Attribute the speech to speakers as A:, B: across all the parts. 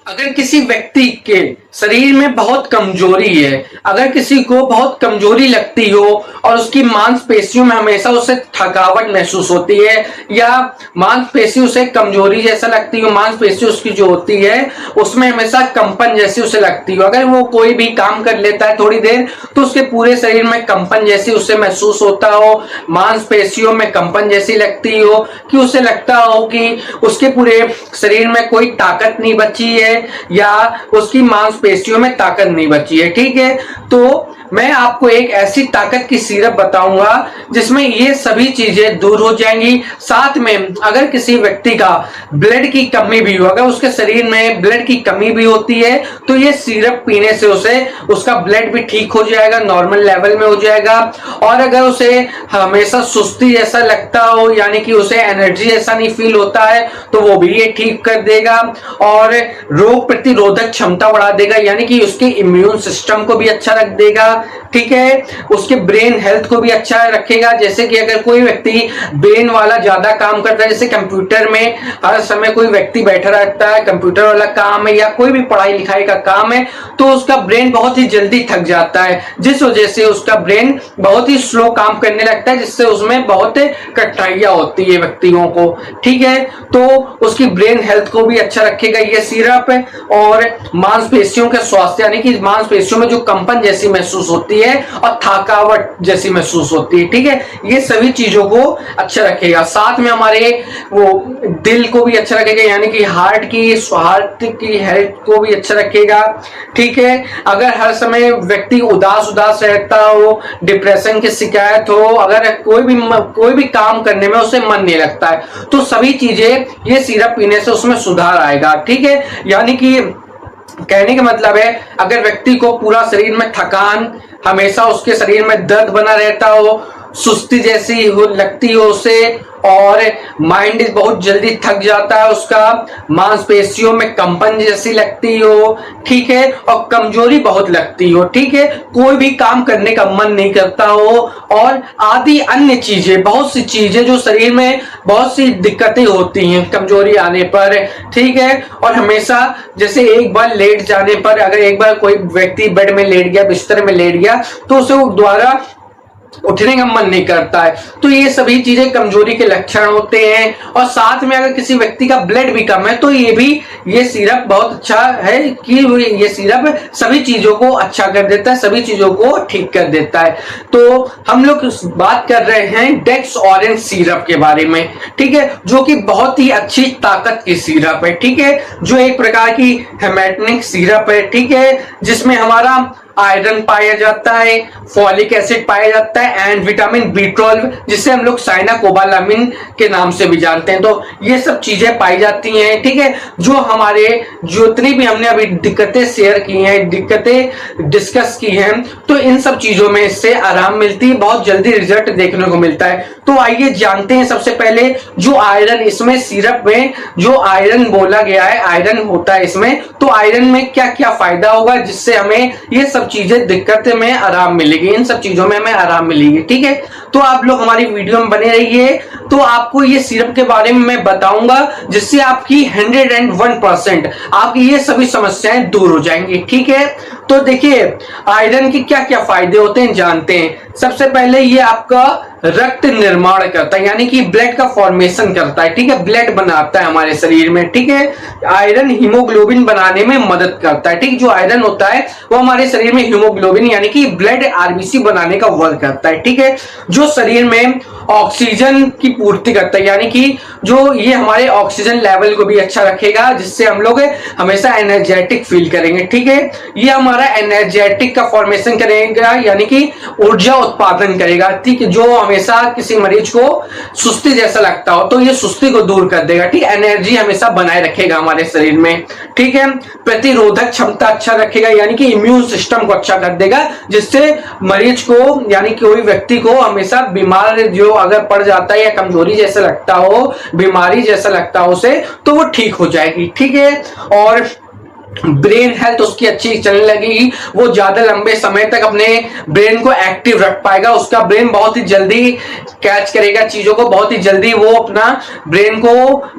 A: अगर किसी व्यक्ति के शरीर में बहुत कमजोरी है, अगर किसी को बहुत कमजोरी लगती हो और उसकी मांसपेशियों में हमेशा उसे थकावट महसूस होती है या मांसपेशी उसे कमजोरी जैसा लगती हो, मांसपेशी उसकी जो होती है उसमें हमेशा कंपन जैसी उसे लगती हो, अगर वो कोई भी काम कर लेता है थोड़ी देर तो उसके पूरे शरीर में कंपन जैसी उसे महसूस होता हो, मांसपेशियों में कंपन जैसी लगती हो कि उसे लगता हो कि उसके पूरे शरीर में कोई ताकत नहीं बची है या उसकी मांसपेशियों में ताकत नहीं बची है। ठीक है, तो मैं आपको एक ऐसी ताकत की सिरप बताऊंगा जिसमें ये सभी चीजें दूर हो जाएंगी। साथ में अगर किसी व्यक्ति का ब्लड की कमी भी हो, अगर उसके शरीर में ब्लड की कमी भी होती है तो ये सिरप पीने से उसे उसका ब्लड भी ठीक हो जाएगा, नॉर्मल लेवल में हो जाएगा। और अगर उसे हमेशा सुस्ती जैसा लगता हो यानी कि उसे एनर्जी जैसा नहीं फील होता है तो वो भी ये ठीक कर देगा और रोग प्रतिरोधक क्षमता बढ़ा देगा यानी कि उसके इम्यून सिस्टम को भी अच्छा रख देगा। ठीक है, उसके ब्रेन हेल्थ को भी अच्छा रखेगा। जैसे कि अगर कोई व्यक्ति ब्रेन वाला ज्यादा काम करता है, जैसे कंप्यूटर में हर समय कोई व्यक्ति बैठा रहता है, कंप्यूटर वाला काम है या कोई भी पढ़ाई लिखाई का काम है, तो उसका ब्रेन बहुत ही जल्दी थक जाता है, जिस वजह से उसका ब्रेन बहुत ही स्लो काम करने लगता है, जिससे उसमें बहुत कठिनाइयां होती है व्यक्तियों को। ठीक है, तो उसकी ब्रेन हेल्थ को भी अच्छा रखेगा ये सिरप है। और मांसपेशियों के स्वास्थ्य यानी कि मांसपेशियों में जो कंपन जैसी महसूस होती है और थकावट जैसी महसूस होती है, ठीक है, ये सभी चीजों को अच्छा रखेगा। साथ में हमारे वो दिल को भी अच्छा रखेगा यानी कि हार्ट की हेल्थ को भी अच्छा रखेगा। ठीक है, अगर हर समय व्यक्ति उदास रहता हो, डिप्रेशन की शिकायत हो, अगर कोई भी काम करने में उसे मन नहीं लगता है तो सभी चीजें ये सिरप पीने से उसमें सुधार आएगा। ठीक है, यानी कि कहने का मतलब है अगर व्यक्ति को पूरा शरीर में थकान, हमेशा उसके शरीर में दर्द बना रहता हो, सुस्ती जैसी हो लगती हो उसे और माइंड बहुत जल्दी थक जाता है उसका, मांसपेशियों में कंपन जैसी लगती हो, ठीक है, और कमजोरी बहुत लगती हो, ठीक है, कोई भी काम करने का मन नहीं करता हो और आदि अन्य चीजें, बहुत सी चीजें जो शरीर में बहुत सी दिक्कतें होती हैं कमजोरी आने पर। ठीक है, और हमेशा जैसे एक बार लेट जाने पर, अगर एक बार कोई व्यक्ति बेड में लेट गया, बिस्तर में लेट गया तो उसे दोबारा उठने का मन नहीं करता है, तो ये सभी चीजें कमजोरी के लक्षण होते हैं। और साथ में अगर किसी व्यक्ति का ब्लड भी कम है तो ये सिरप बहुत अच्छा है कि ये सिरप सभी चीजों को अच्छा कर देता है, सभी चीजों को ठीक कर देता है। तो हम लोग बात कर रहे हैं डेक्स ऑरेंज सिरप के बारे में, ठीक है, जो कि बहुत ही अच्छी ताकत की सिरप है। ठीक है, जो एक प्रकार की हेमेटनिक सिरप है, ठीक है, जिसमें हमारा आयरन पाया जाता है, फॉलिक एसिड पाया जाता है एंड विटामिन B12 जिसे हम लोग साइनाकोबालामिन के नाम से भी जानते हैं। तो ये सब चीजें पाई जाती हैं। ठीक है, जो हमारे जितनी भी हमने अभी दिक्कतें शेयर की हैं, दिक्कतें डिस्कस की हैं, तो इन सब चीजों में इससे आराम मिलती है, बहुत जल्दी रिजल्ट देखने को मिलता है। तो आइए जानते हैं सबसे पहले जो आयरन इसमें सिरप में जो आयरन बोला गया है, आयरन होता है इसमें, तो आयरन में क्या क्या फायदा होगा जिससे हमें ये सब चीजें दिक्कत में आराम मिलेगी, इन सब चीजों में हमें आराम मिलेगी। ठीक है, तो आप लोग हमारी वीडियो में बने रहिए, तो आपको ये सिरप के बारे में मैं बताऊंगा जिससे आपकी 101% आपकी ये सभी समस्याएं दूर हो जाएंगी। ठीक है, तो देखिए आयरन के क्या क्या फायदे होते हैं जानते हैं। सबसे पहले ये आपका रक्त निर्माण करता है यानी कि ब्लड का फॉर्मेशन करता है, ठीक है, ब्लड बनाता है हमारे शरीर में। ठीक है, आयरन हीमोग्लोबिन बनाने में मदद करता है। ठीक, जो आयरन होता है वो हमारे शरीर में हीमोग्लोबिन यानी कि ब्लड आरबीसी बनाने का वर्क करता है। ठीक है, जो शरीर में ऑक्सीजन की पूर्ति करता है यानी कि जो ये हमारे ऑक्सीजन लेवल को भी अच्छा रखेगा जिससे हम लोग हमेशा एनर्जेटिक फील करेंगे। ठीक है, ये हमारा एनर्जेटिक का फॉर्मेशन करेगा यानी कि ऊर्जा उत्पादन करेगा। ठीक है, जो हमेशा किसी मरीज को सुस्ती जैसा लगता हो तो ये सुस्ती को दूर कर देगा। ठीक, एनर्जी हमेशा बनाए रखेगा हमारे शरीर में। ठीक है, प्रतिरोधक क्षमता अच्छा रखेगा यानी कि इम्यून सिस्टम को अच्छा कर देगा जिससे मरीज को यानी कि कोई व्यक्ति को हमेशा बीमार जो अगर पड़ जाता है या कमजोरी जैसा लगता हो, बीमारी जैसा लगता हो उसे, तो वो ठीक हो जाएगी। ठीक है, और ब्रेन हेल्थ उसकी अच्छी चलने लगेगी, वो ज्यादा लंबे समय तक अपने ब्रेन को एक्टिव रख पाएगा, उसका ब्रेन बहुत ही जल्दी कैच करेगा चीजों को, बहुत ही जल्दी वो अपना ब्रेन को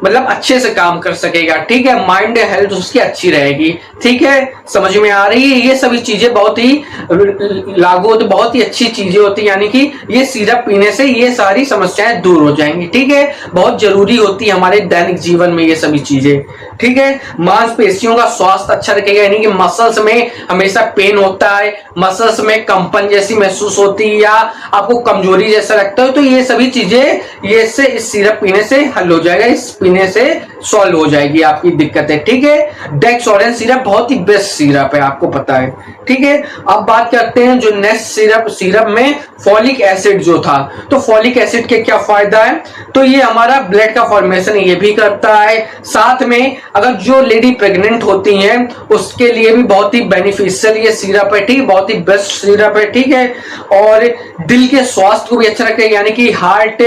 A: मतलब अच्छे से काम कर सकेगा, ठीक है। माइंड हेल्थ उसकी अच्छी रहेगी, ठीक है, समझ में आ रही है। ये सभी चीजें बहुत ही लागू होती, बहुत ही अच्छी चीजें होती है, यानी कि ये सिरप पीने से ये सारी समस्याएं दूर हो जाएंगी, ठीक है। बहुत जरूरी होती है हमारे दैनिक जीवन में ये सभी चीजें, ठीक है। मांसपेशियों का स्वास्थ्य अच्छा रखेगा, यानी कि मसल्स में हमेशा पेन होता है, मसल्स में कंपन जैसी महसूस होती है या आपको कमजोरी जैसा लगता है, तो ये सभी चीजें ये से इस सिरप पीने से हल हो जाएगा, इस पीने से सॉल्व हो जाएगी आपकी दिक्कतें, ठीक है। डेक्स ऑरेंज सिरप बहुत ही बेस्ट सिरप है, आपको पता है, ठीक है। अब बात करते हैं जो नेक्स्ट सिरप में फॉलिक एसिड जो था, तो फॉलिक एसिड के क्या फायदा है, तो ये हमारा ब्लड का फॉर्मेशन ये भी करता है, साथ में अगर जो लेडी प्रेग्नेंट होती हैं उसके लिए भी बहुत ही बेनिफिशियल ये सिरप है, ठीक, बहुत ही बेस्ट सिरप है, ठीक है। और दिल के स्वास्थ्य को भी अच्छा रखेगा, यानी कि हार्ट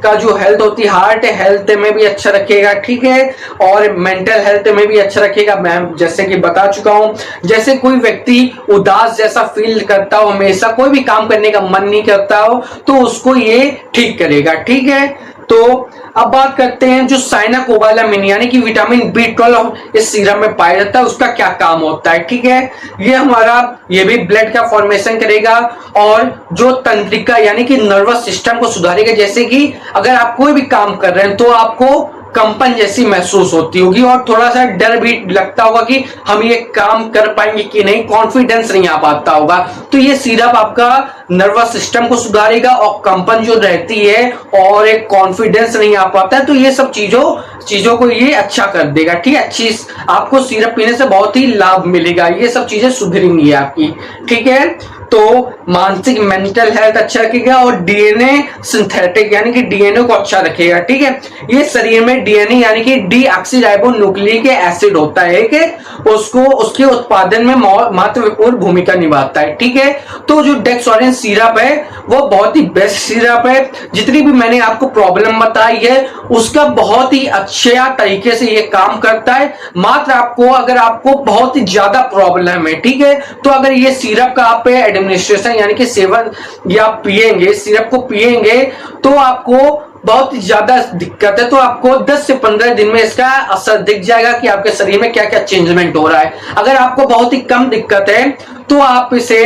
A: का जो हेल्थ होती है, हार्ट हेल्थ में भी अच्छा रखेगा, ठीक है। और मेंटल हेल्थ में भी अच्छा रखेगा, मैं जैसे कि बता चुका हूं, जैसे कोई व्यक्ति उदास जैसा फील करता हो, हमेशा कोई भी काम करने का मन नहीं करता हो, तो उसको ये ठीक करेगा, ठीक है। तो अब बात करते हैं जो साइनाकोबालामिन यानी कि विटामिन B12 इस सीरम में पाया जाता है, उसका क्या काम होता है, ठीक है। ये हमारा ये भी ब्लड का फॉर्मेशन करेगा और जो तंत्रिका यानी कि नर्वस सिस्टम को सुधारेगा, जैसे कि अगर आप कोई भी काम कर रहे हैं तो आपको कंपन जैसी महसूस होती होगी और थोड़ा सा डर भी लगता होगा कि हम ये काम कर पाएंगे कि नहीं, कॉन्फिडेंस नहीं आ पाता होगा, तो ये सिरप आपका नर्वस सिस्टम को सुधारेगा और कंपन जो रहती है और एक कॉन्फिडेंस नहीं आ पाता है, तो ये सब चीजों को ये अच्छा कर देगा, ठीक है। अच्छी आपको सिरप पीने से बहुत ही लाभ मिलेगा, ये सब चीजें सुधरेंगी आपकी, ठीक है। तो मानसिक मेंटल हेल्थ अच्छा रखेगा और डीएनए सिंथेटिक यानी कि डीएनए को अच्छा रखेगा, ठीक है। ये शरीर में डीएनए यानी कि डीऑक्सीराइबोन्यूक्लिक एसिड होता है कि उसको उसके उत्पादन में महत्वपूर्ण भूमिका निभाता है, ठीक है। तो जो डेक्स ऑरेंज सिरप है वो बहुत ही बेस्ट सिरप है, जितनी भी मैंने आपको प्रॉब्लम बताई है उसका बहुत ही अच्छा तरीके से ये काम करता है। मात्र अगर आपको बहुत ही ज्यादा प्रॉब्लम है, ठीक है, तो अगर ये सिरप का आप एडमिनिस्ट्रेशन यानी कि सेवन या पिएंगे, सिरप को पिएंगे, तो आपको बहुत ज्यादा दिक्कत है तो आपको 10 से 15 दिन में इसका असर दिख जाएगा कि आपके शरीर में क्या क्या चेंजमेंट हो रहा है। अगर आपको बहुत ही कम दिक्कत है तो आप इसे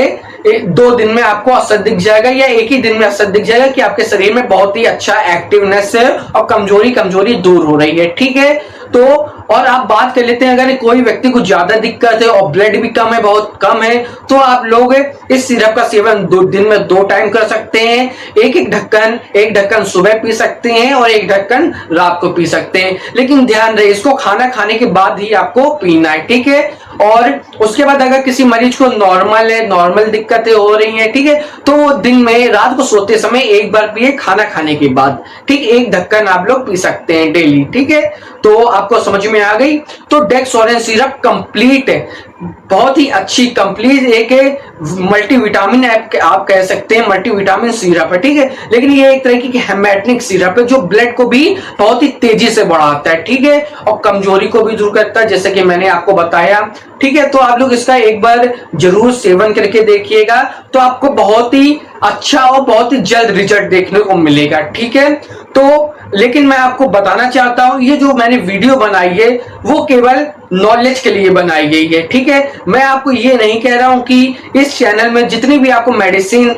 A: 2 दिन में आपको असर दिख जाएगा या एक ही दिन में असर दिख जाएगा कि आपके शरीर में बहुत ही अच्छा एक्टिवनेस है और कमजोरी दूर हो रही है, ठीक है। तो और आप बात कर लेते हैं अगर कोई व्यक्ति को ज्यादा दिक्कत है और ब्लड भी कम है, बहुत कम है, तो आप लोग इस सिरप का सेवन 2 दिन में 2 टाइम कर सकते हैं। एक ढक्कन सुबह पी सकते हैं और एक ढक्कन रात को पी सकते हैं, लेकिन ध्यान रहे इसको खाना खाने के बाद ही आपको पीना है, ठीक है। और उसके बाद अगर किसी मरीज को नॉर्मल दिक्कतें हो रही हैं, ठीक है, तो दिन में रात को सोते समय एक बार पिए खाना खाने के बाद, ठीक, 1 ढक्कन आप लोग पी सकते हैं डेली, ठीक है। तो आपको समझ में आ गई। तो डेक्स ऑरेंज सिरप कंप्लीट है, बहुत ही अच्छी कंप्लीट एक मल्टीविटामिन आप कह सकते हैं, मल्टीविटामिन सिरप है, ठीक है। लेकिन ये एक तरह की हेमेटनिक सिरप है जो ब्लड को भी बहुत ही तेजी से बढ़ाता है, ठीक है, और कमजोरी को भी दूर करता है, जैसे कि मैंने आपको बताया, ठीक है। तो आप लोग इसका एक बार जरूर सेवन करके देखिएगा, तो आपको बहुत ही अच्छा और बहुत ही जल्द रिजल्ट देखने को मिलेगा, ठीक है। तो लेकिन मैं आपको बताना चाहता हूं ये जो मैंने वीडियो बनाई है वो केवल नॉलेज के लिए बनाई गई है, ठीक है। मैं आपको ये नहीं कह रहा हूं कि इस चैनल में जितनी भी आपको मेडिसिन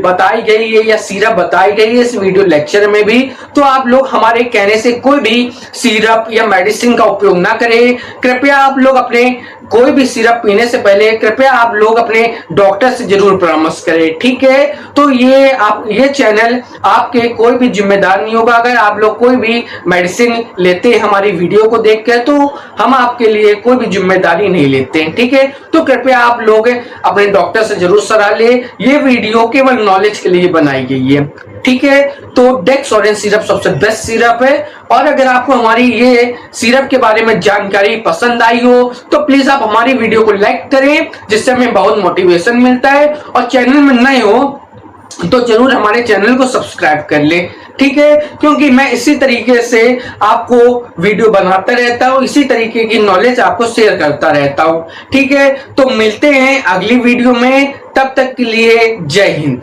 A: बताई गई है या सिरप बताई गई है इस वीडियो लेक्चर में भी, तो आप लोग हमारे कहने से कोई भी सिरप या मेडिसिन का उपयोग ना करें। कृपया आप लोग अपने कोई भी सिरप पीने से पहले कृपया आप लोग अपने डॉक्टर से जरूर परामर्श करें, ठीक है। तो ये चैनल आपके कोई भी जिम्मेदार नहीं होगा। अगर आप लोग कोई भी मेडिसिन लेते हैं हमारी वीडियो को देखकर, तो हम आपके लिए कोई भी जिम्मेदारी नहीं लेते हैं, ठीक है। तो कृपया आप लोग अपने डॉक्टर से जरूर सलाह ले, ये वीडियो केवल नॉलेज के लिए बनाई गई है, ठीक है। तो डेक्स ऑरेंज सिरप सबसे बेस्ट सिरप है, और अगर आपको हमारी ये सिरप के बारे में जानकारी पसंद आई हो तो प्लीज आप हमारी वीडियो को लाइक करें, जिससे हमें बहुत मोटिवेशन मिलता है। और चैनल में नए हो तो जरूर हमारे चैनल को सब्सक्राइब कर ले, ठीक है, क्योंकि मैं इसी तरीके से आपको वीडियो बनाता रहता हूँ, इसी तरीके की नॉलेज आपको शेयर करता रहता हूँ, ठीक है। तो मिलते हैं अगली वीडियो में, तब तक के लिए जय हिंद।